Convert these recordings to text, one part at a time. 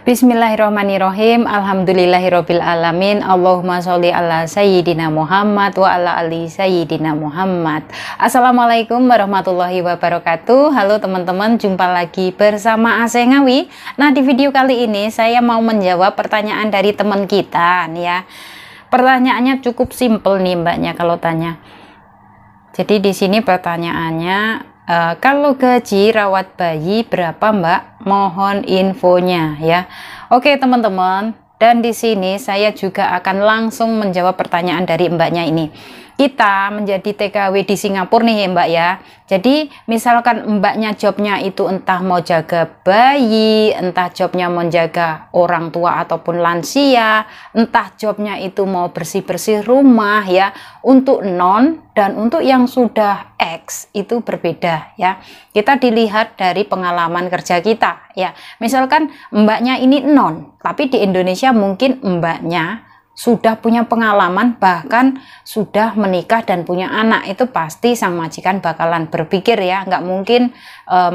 Bismillahirrahmanirrahim. Alhamdulillahirabbil alamin. Allahumma sholli ala sayyidina Muhammad wa ala ali sayyidina Muhammad. Assalamualaikum warahmatullahi wabarakatuh. Halo teman-teman, jumpa lagi bersama Asih Ngawi. Nah, di video kali ini saya mau menjawab pertanyaan dari teman kita nih ya. Pertanyaannya cukup simpel nih mbaknya kalau tanya. Jadi di sini pertanyaannya, kalau gaji rawat bayi berapa mbak? Mohon infonya ya. Oke teman-teman, dan di sini saya juga akan langsung menjawab pertanyaan dari mbaknya ini. Kita menjadi TKW di Singapura nih ya mbak ya. Jadi misalkan mbaknya jobnya itu entah mau jaga bayi, entah jobnya menjaga orang tua ataupun lansia, entah jobnya itu mau bersih-bersih rumah ya. Untuk non dan untuk yang sudah X itu berbeda ya. Kita dilihat dari pengalaman kerja kita ya. Misalkan mbaknya ini non, tapi di Indonesia mungkin mbaknya sudah punya pengalaman, bahkan sudah menikah dan punya anak, itu pasti sang majikan bakalan berpikir ya, nggak mungkin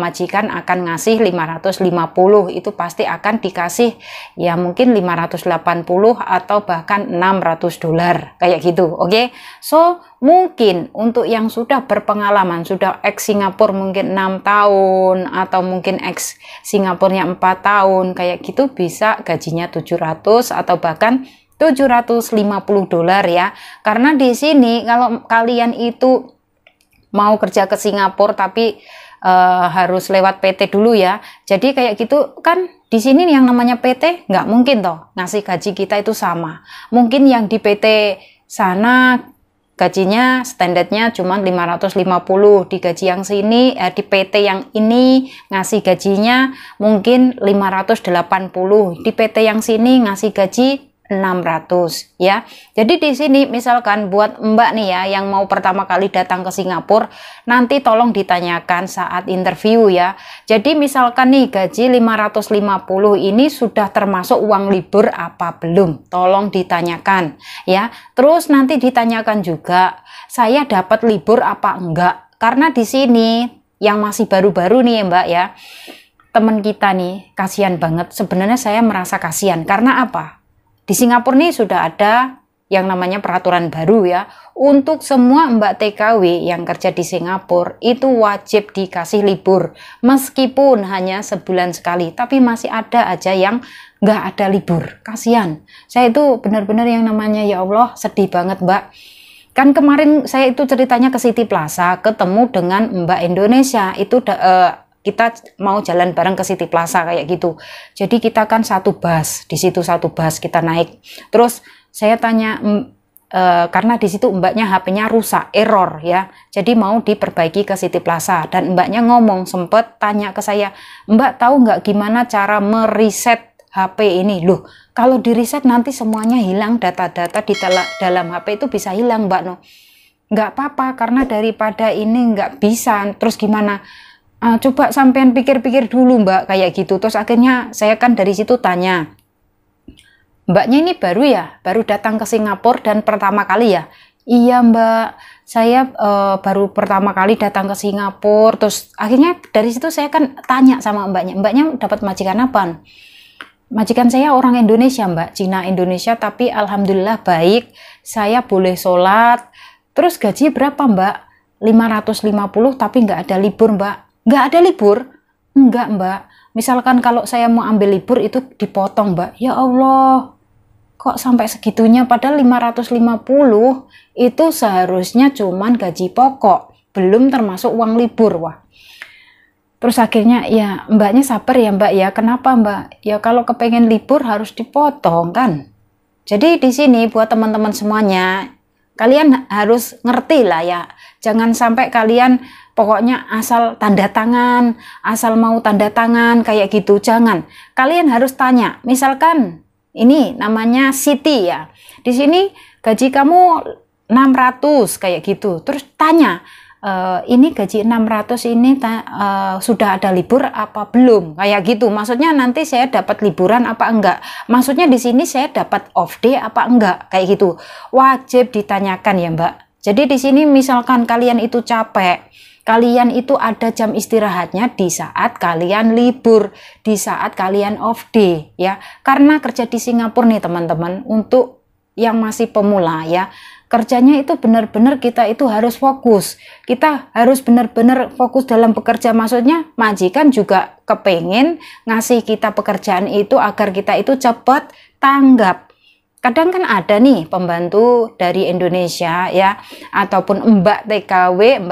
majikan akan ngasih 550, itu pasti akan dikasih ya mungkin 580 atau bahkan $600 kayak gitu. Oke. So mungkin untuk yang sudah berpengalaman, sudah ex Singapura mungkin 6 tahun atau mungkin ex Singapurnya 4 tahun kayak gitu, bisa gajinya 700 atau bahkan $750 ya. Karena di sini kalau kalian itu mau kerja ke Singapura tapi harus lewat PT dulu ya. Jadi kayak gitu kan, di sini yang namanya PT nggak mungkin toh ngasih gaji kita itu sama. Mungkin yang di PT sana gajinya standarnya cuma 550, di gaji yang sini di PT yang ini ngasih gajinya mungkin 580, di PT yang sini ngasih gaji 600 ya. Jadi di sini misalkan buat mbak nih ya yang mau pertama kali datang ke Singapura, nanti tolong ditanyakan saat interview ya. Jadi misalkan nih gaji 550 ini sudah termasuk uang libur apa belum? Tolong ditanyakan ya. Terus nanti ditanyakan juga saya dapat libur apa enggak? Karena di sini yang masih baru-baru nih ya mbak ya, teman kita nih kasihan banget. Sebenarnya saya merasa kasihan karena apa? Di Singapura nih sudah ada yang namanya peraturan baru ya. Untuk semua mbak TKW yang kerja di Singapura itu wajib dikasih libur. Meskipun hanya sebulan sekali, tapi masih ada aja yang nggak ada libur. Kasihan. Saya itu benar-benar yang namanya ya Allah sedih banget mbak. Kan kemarin saya itu ceritanya ke City Plaza, ketemu dengan mbak Indonesia. Itu kita mau jalan bareng ke City Plaza kayak gitu. Jadi kita kan satu bus, di situ satu bus kita naik. Terus saya tanya karena di situ mbaknya HP-nya rusak, error ya. Jadi mau diperbaiki ke City Plaza dan mbaknya ngomong sempet tanya ke saya, "Mbak tahu nggak gimana cara mereset HP ini?" Loh, kalau di reset nanti semuanya hilang, data-data di dalam HP itu bisa hilang, Mbak. No. Nggak apa-apa karena daripada ini nggak bisa. Terus gimana? Coba sampean pikir-pikir dulu mbak kayak gitu. Terus akhirnya saya kan dari situ tanya, mbaknya ini baru ya, baru datang ke Singapura dan pertama kali ya? Iya mbak, saya baru pertama kali datang ke Singapura. Terus akhirnya dari situ saya kan tanya sama mbaknya dapat majikan apa? Majikan saya orang Indonesia mbak, Cina Indonesia, tapi alhamdulillah baik, saya boleh sholat. Terus gaji berapa mbak? 550 tapi nggak ada libur mbak. Nggak ada libur? Enggak mbak. Misalkan kalau saya mau ambil libur itu dipotong mbak. Ya Allah, kok sampai segitunya? Padahal 550 itu seharusnya cuman gaji pokok, belum termasuk uang libur. Wah. Terus akhirnya ya mbaknya sabar ya mbak ya. Kenapa mbak? Ya kalau kepengen libur harus dipotong kan. Jadi di sini buat teman-teman semuanya, kalian harus ngerti lah ya. Jangan sampai kalian pokoknya asal tanda tangan, asal mau tanda tangan kayak gitu. Jangan. Kalian harus tanya. Misalkan ini namanya Siti ya. Di sini gaji kamu 600 kayak gitu. Terus tanya, ini gaji 600 ini sudah ada libur apa belum? Kayak gitu. Maksudnya nanti saya dapat liburan apa enggak? Maksudnya di sini saya dapat off day apa enggak? Kayak gitu. Wajib ditanyakan ya, Mbak. Jadi di sini misalkan kalian itu capek, Kalian itu ada jam istirahatnya di saat kalian libur, di saat kalian off day ya. Karena kerja di Singapura nih teman-teman, untuk yang masih pemula ya, kerjanya itu benar-benar kita itu harus fokus. Kita harus benar-benar fokus dalam bekerja. Maksudnya majikan juga kepengen ngasih kita pekerjaan itu agar kita itu cepat tanggap. Kadang kan ada nih pembantu dari Indonesia ya, ataupun mbak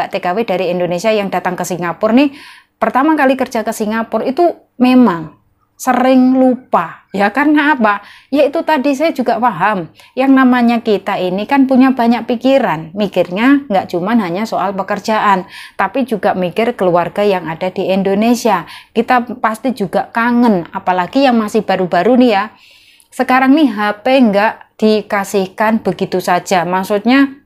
TKW dari Indonesia yang datang ke Singapura nih, pertama kali kerja ke Singapura itu memang sering lupa ya. Karena apa? Ya itu tadi saya juga paham, yang namanya kita ini kan punya banyak pikiran, mikirnya nggak cuman hanya soal pekerjaan, tapi juga mikir keluarga yang ada di Indonesia. Kita pasti juga kangen, apalagi yang masih baru-baru nih ya. Sekarang nih HP nggak dikasihkan begitu saja. Maksudnya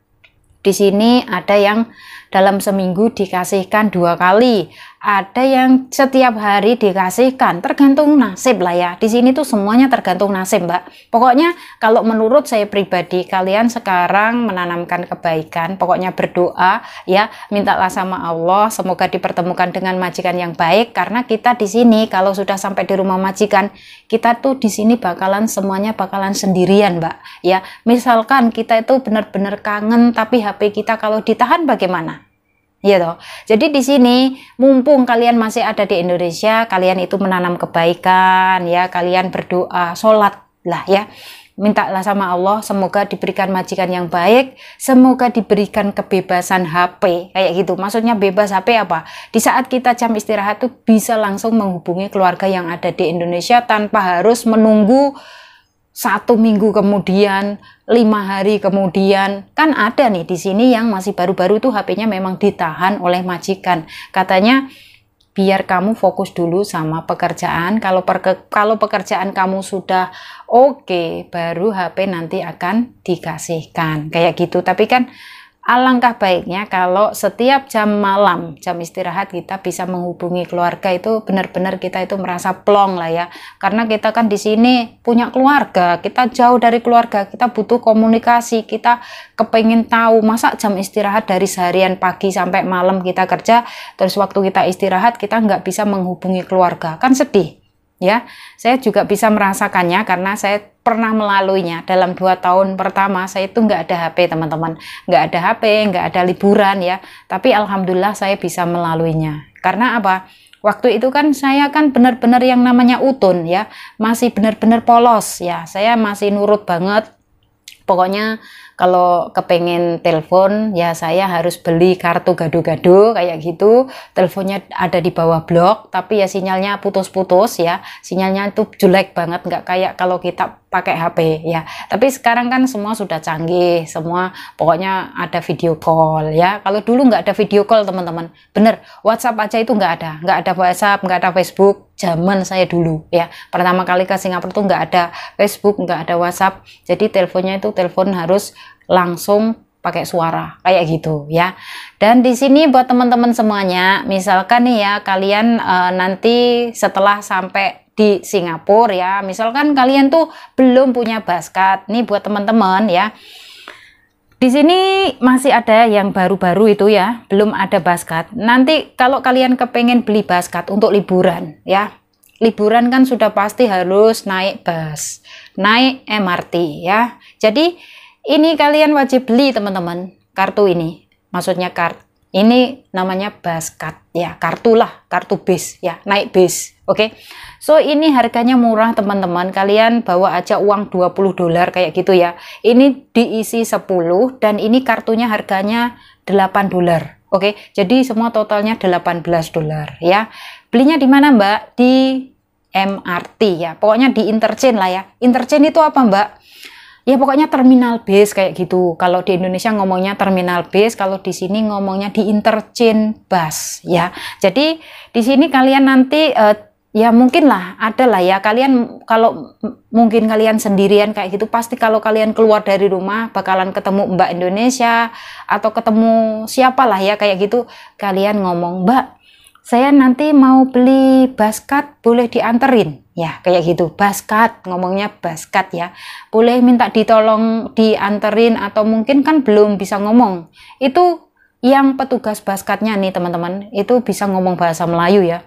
di sini ada yang dalam seminggu dikasihkan 2 kali, ada yang setiap hari dikasihkan, tergantung nasib lah ya. Di sini tuh semuanya tergantung nasib, Mbak. Pokoknya kalau menurut saya pribadi, kalian sekarang menanamkan kebaikan, pokoknya berdoa ya, mintalah sama Allah semoga dipertemukan dengan majikan yang baik. Karena kita di sini kalau sudah sampai di rumah majikan, kita tuh di sini semuanya bakalan sendirian, Mbak. Ya, misalkan kita itu benar-benar kangen tapi HP kita kalau ditahan bagaimana? Iya toh. Jadi di sini mumpung kalian masih ada di Indonesia, kalian itu menanam kebaikan ya, kalian berdoa, sholat lah ya. Mintalah sama Allah semoga diberikan majikan yang baik, semoga diberikan kebebasan HP kayak gitu. Maksudnya bebas HP apa? Di saat kita jam istirahat tuh bisa langsung menghubungi keluarga yang ada di Indonesia tanpa harus menunggu 1 minggu kemudian, 5 hari kemudian. Kan ada nih di sini yang masih baru-baru tuh HP-nya memang ditahan oleh majikan. Katanya biar kamu fokus dulu sama pekerjaan. Kalau pekerjaan kamu sudah oke, baru HP nanti akan dikasihkan kayak gitu. Tapi kan alangkah baiknya kalau setiap jam malam, jam istirahat kita bisa menghubungi keluarga, itu benar-benar kita itu merasa plong lah ya. Karena kita kan di sini punya keluarga, kita jauh dari keluarga, kita butuh komunikasi, kita kepengen tahu. Masa jam istirahat dari seharian pagi sampai malam kita kerja, terus waktu kita istirahat kita nggak bisa menghubungi keluarga, kan sedih. Ya, saya juga bisa merasakannya karena saya pernah melaluinya. Dalam 2 tahun pertama saya itu nggak ada HP teman-teman, nggak ada HP, nggak ada liburan ya. Tapi alhamdulillah saya bisa melaluinya. Karena apa? Waktu itu kan saya kan benar-benar yang namanya utun ya, masih benar-benar polos ya. Saya masih nurut banget. Pokoknya kalau kepengen telepon ya saya harus beli kartu gado-gado kayak gitu. Teleponnya ada di bawah blok, tapi ya sinyalnya putus-putus ya. Sinyalnya itu jelek banget, nggak kayak kalau kita pakai HP ya. Tapi sekarang kan semua sudah canggih, semua pokoknya ada video call ya. Kalau dulu nggak ada video call teman-teman, bener, WhatsApp aja itu nggak ada WhatsApp, nggak ada Facebook. Zaman saya dulu ya, pertama kali ke Singapura tuh nggak ada Facebook, nggak ada WhatsApp. Jadi teleponnya itu telepon harus langsung pakai suara kayak gitu ya. Dan di sini buat teman-teman semuanya, misalkan nih ya kalian nanti setelah sampai di Singapura ya, misalkan kalian tuh belum punya basket nih, buat teman-teman ya, di sini masih ada yang baru-baru itu ya, belum ada basket. Nanti kalau kalian kepengen beli basket untuk liburan ya, liburan kan sudah pasti harus naik bus, naik MRT ya. Jadi ini kalian wajib beli teman-teman, kartu ini. Maksudnya ini namanya basket ya, kartu bis ya, naik bis. Oke. So ini harganya murah teman-teman, kalian bawa aja uang $20 kayak gitu ya. Ini diisi 10 dan ini kartunya harganya $8. Oke. Jadi semua totalnya $18 ya. Belinya di mana, Mbak? Di MRT ya. Pokoknya di interchange lah ya. Interchange itu apa, Mbak? Ya pokoknya terminal bis kayak gitu. Kalau di Indonesia ngomongnya terminal bis, kalau di sini ngomongnya di interchange bus ya. Jadi di sini kalian nanti ya mungkin lah ada lah ya, kalian kalau mungkin kalian sendirian kayak gitu, pasti kalau kalian keluar dari rumah bakalan ketemu Mbak Indonesia atau ketemu siapalah ya kayak gitu. Kalian ngomong, "Mbak, saya nanti mau beli basket, boleh dianterin?" Ya kayak gitu, basket, ngomongnya basket ya. Boleh minta ditolong dianterin, atau mungkin kan belum bisa ngomong. Itu yang petugas baskatnya nih teman-teman itu bisa ngomong bahasa Melayu ya.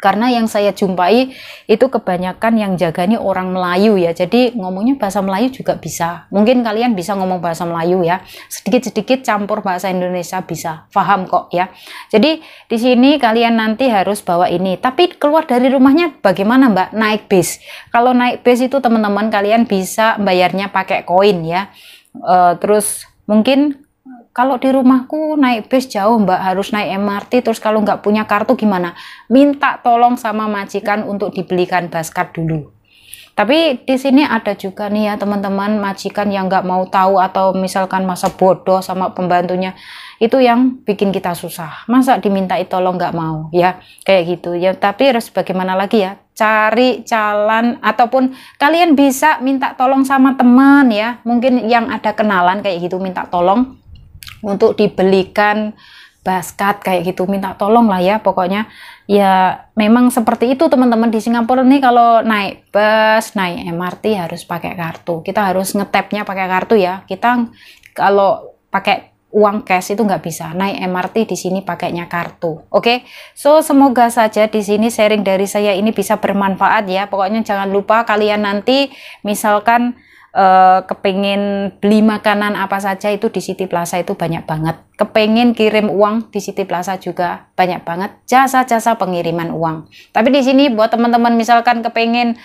Karena yang saya jumpai itu kebanyakan yang jaga nih orang Melayu ya. Jadi ngomongnya bahasa Melayu juga bisa. Mungkin kalian bisa ngomong bahasa Melayu ya. Sedikit-sedikit campur bahasa Indonesia bisa. Paham kok ya. Jadi di sini kalian nanti harus bawa ini. Tapi keluar dari rumahnya bagaimana Mbak? Naik bis. Kalau naik bis itu teman-teman kalian bisa bayarnya pakai koin ya. Terus mungkin kalau di rumahku naik bis jauh Mbak, harus naik MRT, terus kalau nggak punya kartu gimana? Minta tolong sama majikan untuk dibelikan basket dulu. Tapi di sini ada juga nih ya teman-teman, majikan yang nggak mau tahu atau misalkan masa bodoh sama pembantunya, itu yang bikin kita susah. Masa dimintai tolong nggak mau ya, kayak gitu ya. Tapi harus bagaimana lagi ya, cari jalan ataupun kalian bisa minta tolong sama teman ya, mungkin yang ada kenalan kayak gitu, minta tolong untuk dibelikan basket kayak gitu, minta tolong lah ya. Pokoknya ya memang seperti itu teman-teman. Di Singapura nih kalau naik bus, naik MRT harus pakai kartu. Kita harus ngetapnya pakai kartu ya. Kita kalau pakai uang cash itu nggak bisa. Naik MRT di sini pakainya kartu. Oke, so semoga saja di sini sharing dari saya ini bisa bermanfaat ya. Pokoknya jangan lupa kalian nanti misalkan kepengen beli makanan apa saja itu di City Plaza itu banyak banget. Kepengen kirim uang di City Plaza juga banyak banget jasa-jasa pengiriman uang. Tapi di sini buat teman-teman misalkan kepengen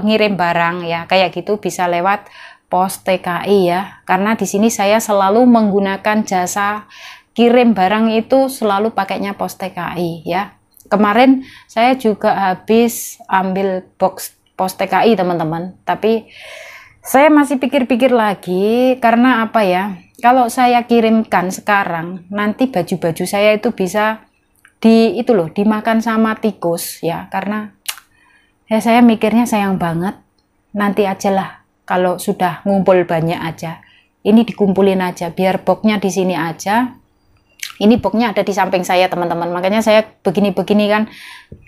ngirim barang ya kayak gitu bisa lewat pos TKI ya. Karena di sini saya selalu menggunakan jasa kirim barang itu selalu pakainya pos TKI ya. Kemarin saya juga habis ambil box pos TKI teman-teman, tapi saya masih pikir-pikir lagi karena apa ya, kalau saya kirimkan sekarang nanti baju-baju saya itu bisa dimakan sama tikus ya, karena ya saya mikirnya sayang banget, nanti aja lah kalau sudah ngumpul banyak aja, ini dikumpulin aja biar boxnya di sini aja. Ini boxnya ada di samping saya teman-teman, makanya saya begini-begini kan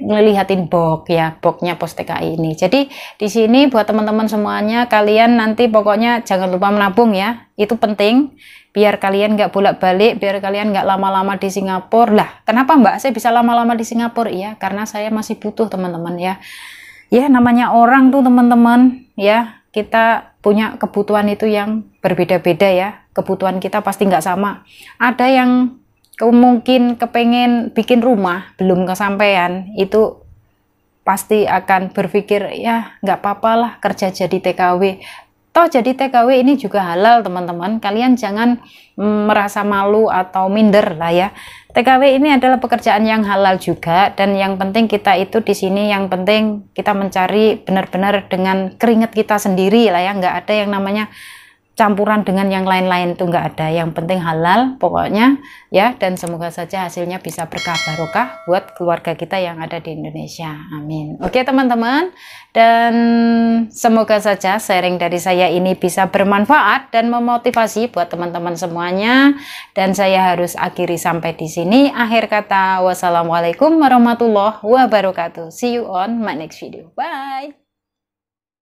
ngelihatin box ya, boxnya pos TKI ini. Jadi di sini buat teman-teman semuanya, kalian nanti pokoknya jangan lupa menabung ya, itu penting biar kalian nggak bolak-balik, biar kalian nggak lama-lama di Singapura. Lah kenapa Mbak saya bisa lama-lama di Singapura? Ya karena saya masih butuh teman-teman ya. Ya namanya orang tuh teman-teman ya, kita punya kebutuhan itu yang berbeda-beda ya, kebutuhan kita pasti nggak sama. Ada yang mungkin kepengen bikin rumah belum kesampaian, itu pasti akan berpikir ya nggak apa-apa lah kerja jadi TKW. Toh jadi TKW ini juga halal teman-teman, kalian jangan merasa malu atau minder lah ya. TKW ini adalah pekerjaan yang halal juga, dan yang penting kita itu di sini yang penting kita mencari benar-benar dengan keringat kita sendiri lah ya, nggak ada yang namanya campuran dengan yang lain-lain, itu nggak ada. Yang penting halal pokoknya ya, dan semoga saja hasilnya bisa berkah barokah buat keluarga kita yang ada di Indonesia, amin. Oke teman-teman, dan semoga saja sharing dari saya ini bisa bermanfaat dan memotivasi buat teman-teman semuanya, dan saya harus akhiri sampai di sini. Akhir kata, wassalamualaikum warahmatullahi wabarakatuh. See you on my next video, bye.